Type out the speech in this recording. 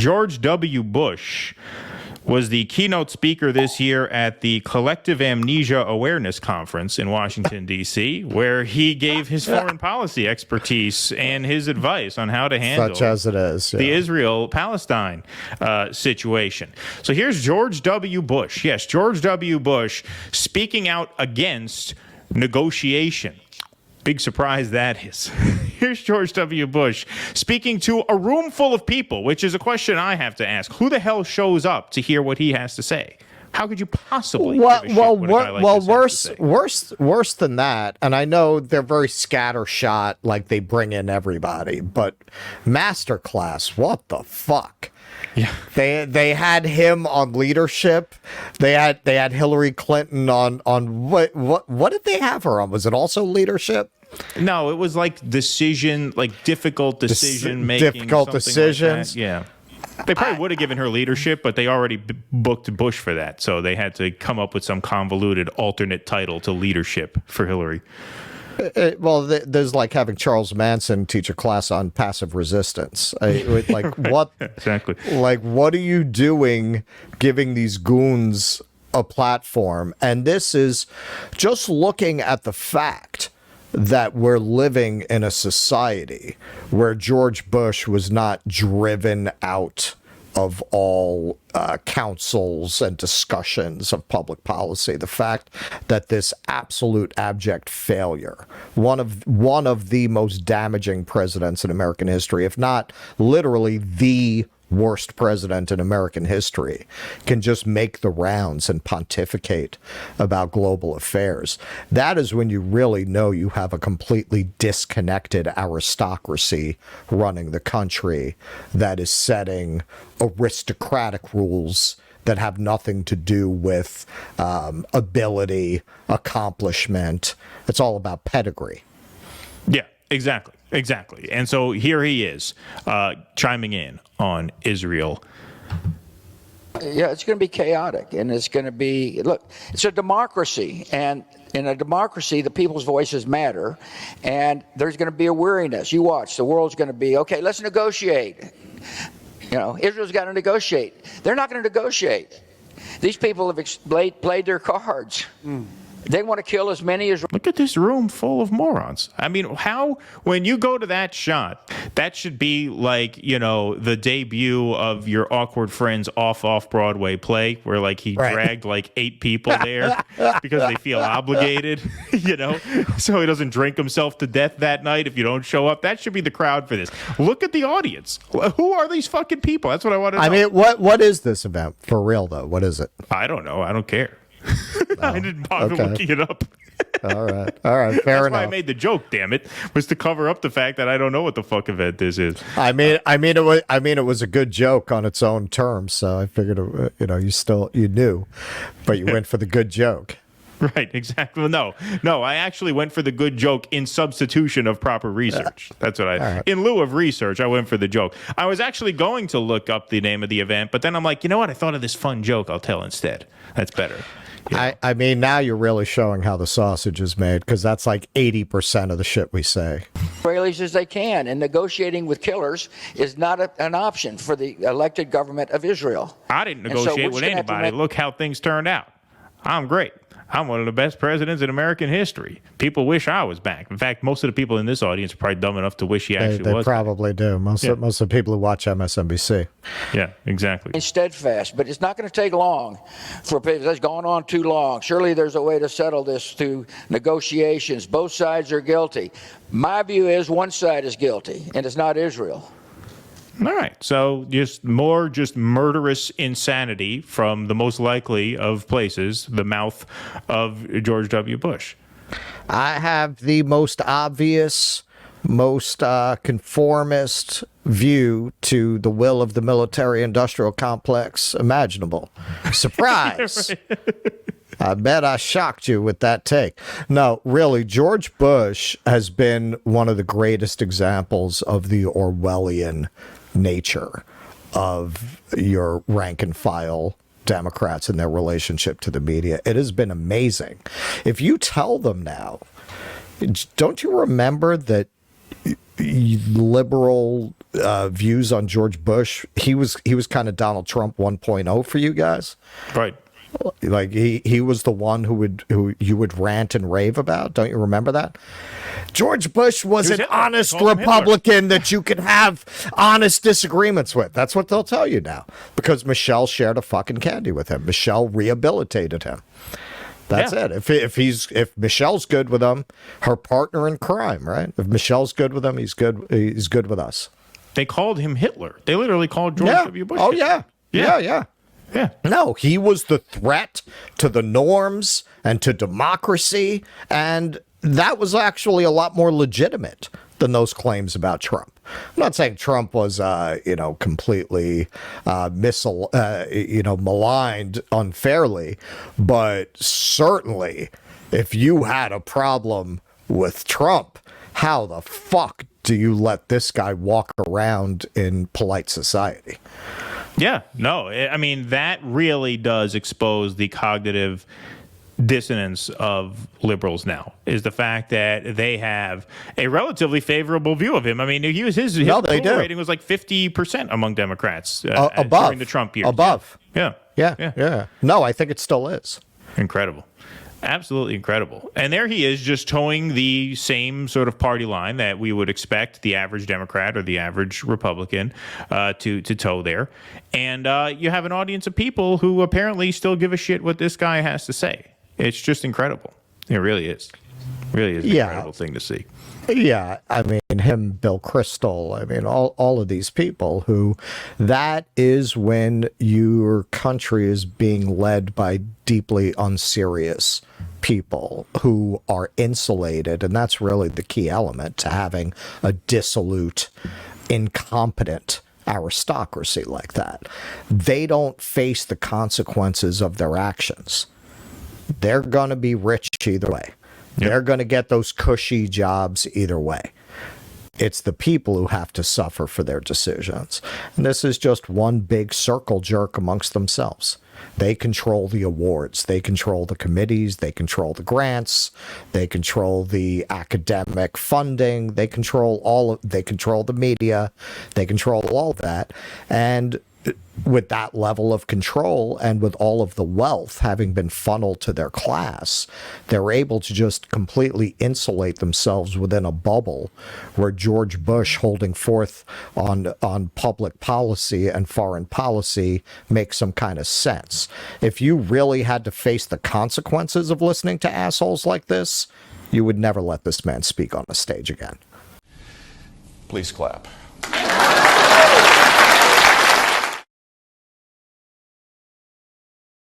George W. Bush was the keynote speaker this year at the Collective Amnesia Awareness Conference in Washington, D.C., where he gave his foreign policy expertise and his advice on how to handle such as it is, the Israel-Palestine situation. So here's George W. Bush. Yes, George W. Bush speaking out against negotiation. Big surprise that is. Here's George W. Bush speaking to a room full of people, which is a question I have to ask. Who the hell shows up to hear what he has to say? How could you possibly give a shit what a guy like this has to say? Worse than that, and I know they're very scattershot, like they bring in everybody, but masterclass, what the fuck? Yeah. They had him on leadership. They had Hillary Clinton on what did they have her on? Was it also leadership? No, it was like difficult decision making. Difficult decisions. Like yeah. They probably would have given her leadership, but they already booked Bush for that. So they had to come up with some convoluted alternate title to leadership for Hillary. There's like having Charles Manson teach a class on passive resistance. Like what exactly? Like what are you doing giving these goons a platform? And this is just looking at the fact that we're living in a society where George Bush was not driven out of all councils and discussions of public policy. The fact that this absolute abject failure, one of the most damaging presidents in American history, if not literally the worst president in American history, can just make the rounds and pontificate about global affairs. That is when you really know you have a completely disconnected aristocracy running the country that is setting aristocratic rules that have nothing to do with ability, accomplishment. It's all about pedigree. Yeah, exactly. Exactly. And so here he is chiming in on Israel. Yeah, it's going to be chaotic, and it's going to be, look, it's a democracy, and in a democracy, the people's voices matter, and there's going to be a weariness. You watch, the world's going to be, okay, let's negotiate. You know, Israel's got to negotiate. They're not going to negotiate. These people have played their cards. They want to kill as many as... Look at this room full of morons. I mean, when you go to that shot, that should be like, the debut of your Awkward Friends off-Broadway play where, like, he dragged, like, 8 people there because they feel obligated, so he doesn't drink himself to death that night if you don't show up. That should be the crowd for this. Look at the audience. Who are these fucking people? That's what I want to know. I mean, what is this event? For real, though, what is it? I don't know. I don't care. I didn't bother looking it up. All right, fair enough. That's why I made the joke. Damn it, was to cover up the fact that I don't know what the fuck event this is. I mean, it was a good joke on its own terms. So I figured, you knew, but you went for the good joke. Right, exactly. No, I actually went for the good joke in substitution of proper research. That's what in lieu of research, I went for the joke. I was actually going to look up the name of the event, but then I'm like, you know what? I thought of this fun joke I'll tell instead. That's better. I mean, now you're really showing how the sausage is made, because that's like 80% of the shit we say. Israelis as they can, and negotiating with killers is not an option for the elected government of Israel. I didn't negotiate with anybody. Look how things turned out. I'm great. I'm one of the best presidents in American history. People wish I was back. In fact, most of the people in this audience are probably dumb enough to wish he actually was. They probably do. Most of the people who watch MSNBC. Yeah, exactly. It's steadfast, but it's not going to take long for people. That's gone on too long. Surely there's a way to settle this through negotiations. Both sides are guilty. My view is one side is guilty, and it's not Israel. All right. So just murderous insanity from the most likely of places, the mouth of George W. Bush. I have the most obvious, most conformist view to the will of the military-industrial complex imaginable. Surprise! I bet I shocked you with that take. No, really, George Bush has been one of the greatest examples of the Orwellian nature of your rank and file Democrats and their relationship to the media. It has been amazing. If you tell them now, don't you remember that liberal views on George Bush, he was kind of Donald Trump 1.0 for you guys. Right. Like he was the one who you would rant and rave about. Don't you remember that? George Bush was an Hitler. honest Call him Hitler. Republican that you could have honest disagreements with. That's what they'll tell you now, because Michelle shared a fucking candy with him. Michelle rehabilitated him. That's it. If Michelle's good with him, her partner in crime, right? If Michelle's good with him, he's good with us. They called him Hitler. They literally called George W. Bush. Oh Hitler. yeah. Yeah. No, he was the threat to the norms and to democracy, and that was actually a lot more legitimate than those claims about Trump. I'm not saying Trump was, completely maligned unfairly, but certainly, if you had a problem with Trump, how the fuck do you let this guy walk around in polite society? Yeah, no, I mean, that really does expose the cognitive dissonance of liberals now, is the fact that they have a relatively favorable view of him. I mean, his approval rating was like 50% among Democrats above during the Trump years. Above. Yeah. No, I think it still is. Incredible. Absolutely incredible. And there he is, just towing the same sort of party line that we would expect the average Democrat or the average Republican to toe there. And you have an audience of people who apparently still give a shit what this guy has to say. It's just incredible. It really is. Really is an incredible thing to see. Yeah, I mean, him, Bill Kristol, I mean, all of these people who, that is when your country is being led by deeply unserious people who are insulated, and that's really the key element to having a dissolute, incompetent aristocracy like that. They don't face the consequences of their actions. They're going to be rich either way. They're going to get those cushy jobs either way. It's the people who have to suffer for their decisions. And this is just one big circle jerk amongst themselves. They control the awards. They control the committees. They control the grants. They control the academic funding. They control they control the media. They control all of that. And with that level of control and with all of the wealth having been funneled to their class, they're able to just completely insulate themselves within a bubble where George Bush holding forth on public policy and foreign policy makes some kind of sense. If you really had to face the consequences of listening to assholes like this, you would never let this man speak on a stage again. Please clap.